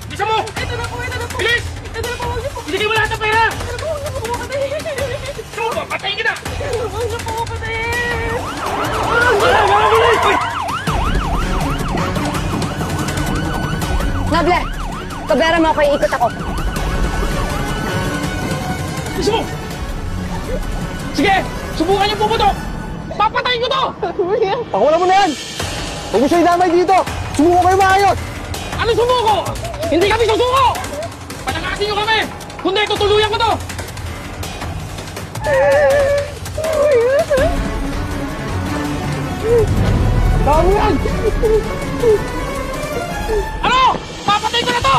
Bisa mo! Ito na po, ito na po! Bilis! Ito na po, huwag niyo po! Binigay mo lahat ng pera! Ito na po, huwag niyo po patayin! Gusto mo ba? Patayin kita! Huwag niyo po patayin! Noble! Kabera mo ako, iikot ako. Gusto mo! Sige! Subukan niyo puputok! Papatayin ko to! Pakulan mo na yan! Huwag mo siya idamay dito! Sumuko kayo maayos! Ano sumuko? Hindi kami susuko! Patakasin niyo kami! Kundi tutuluyan ko to! Tama yan! Ano? Papatay ko na to!